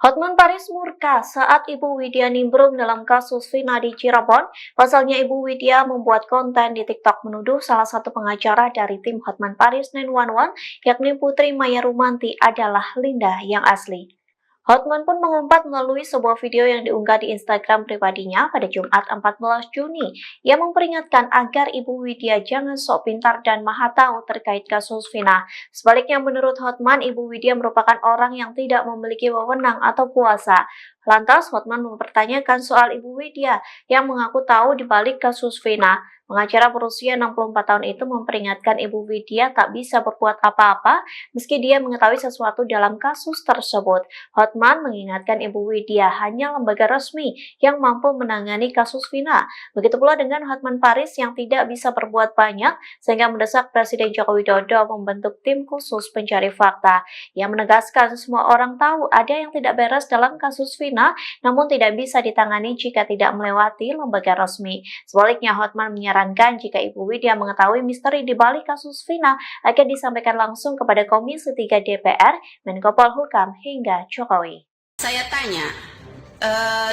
Hotman Paris murka saat Ibu Widya nimbrung dalam kasus Vina di Cirebon. Pasalnya Ibu Widya membuat konten di TikTok menuduh salah satu pengacara dari tim Hotman Paris 911, yakni Putri Maya Rumanti, adalah Linda yang asli. Hotman pun mengumpat melalui sebuah video yang diunggah di Instagram pribadinya pada Jumat 14 Juni. Ia memperingatkan agar Ibu Widya jangan sok pintar dan maha tahu terkait kasus Vina. Sebaliknya, menurut Hotman, Ibu Widya merupakan orang yang tidak memiliki wewenang atau kuasa. Lantas, Hotman mempertanyakan soal Ibu Widya yang mengaku tahu di balik kasus Vina. Pengacara berusia 64 tahun itu memperingatkan Ibu Widya tak bisa berbuat apa-apa meski dia mengetahui sesuatu dalam kasus tersebut. Hotman mengingatkan Ibu Widya hanya lembaga resmi yang mampu menangani kasus Vina. Begitu pula dengan Hotman Paris yang tidak bisa berbuat banyak sehingga mendesak Presiden Joko Widodo membentuk tim khusus pencari fakta. Ia menegaskan semua orang tahu ada yang tidak beres dalam kasus Vina, namun tidak bisa ditangani jika tidak melewati lembaga resmi. Sebaliknya, Hotman menyarankan jika Ibu Widya mengetahui misteri di balik kasus Vina akan disampaikan langsung kepada Komisi 3 DPR, Menko Polhukam hingga Jokowi. Saya tanya,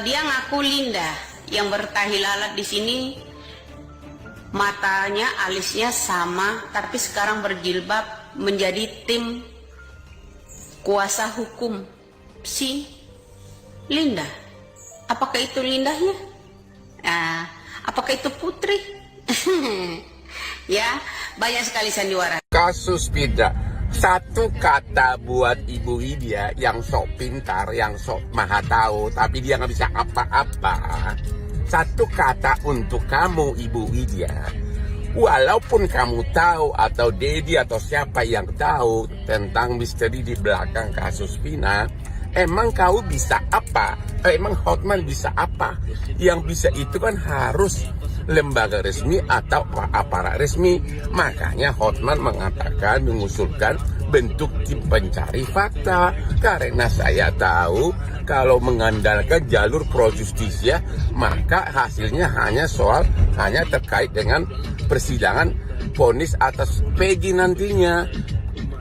dia ngaku Linda yang bertahi lalat di sini, matanya, alisnya sama, tapi sekarang berjilbab menjadi tim kuasa hukum si Linda. Apakah itu Lindanya? Apakah itu Putri? Ya, banyak sekali sandiwara. Kasus Vina, satu kata buat Ibu Widya yang sok pintar, yang sok maha tahu, tapi dia nggak bisa apa-apa. Satu kata untuk kamu, Ibu Widya. Walaupun kamu tahu atau Dedi atau siapa yang tahu tentang misteri di belakang kasus Vina, emang kau bisa apa? Emang Hotman bisa apa? Yang bisa itu kan harus lembaga resmi atau aparat resmi. Makanya Hotman mengatakan, mengusulkan bentuk tim pencari fakta. Karena saya tahu kalau mengandalkan jalur pro justisia, maka hasilnya hanya terkait dengan persidangan vonis atas Peggy nantinya.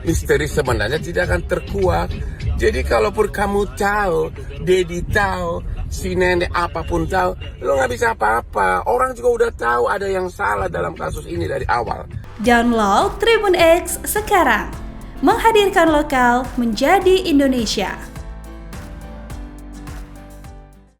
Misteri sebenarnya tidak akan terkuak. Jadi kalaupun kamu tahu, Dedi tahu, si nenek apapun tahu, lo nggak bisa apa-apa. Orang juga udah tahu ada yang salah dalam kasus ini dari awal. Download Tribun X sekarang, menghadirkan lokal menjadi Indonesia.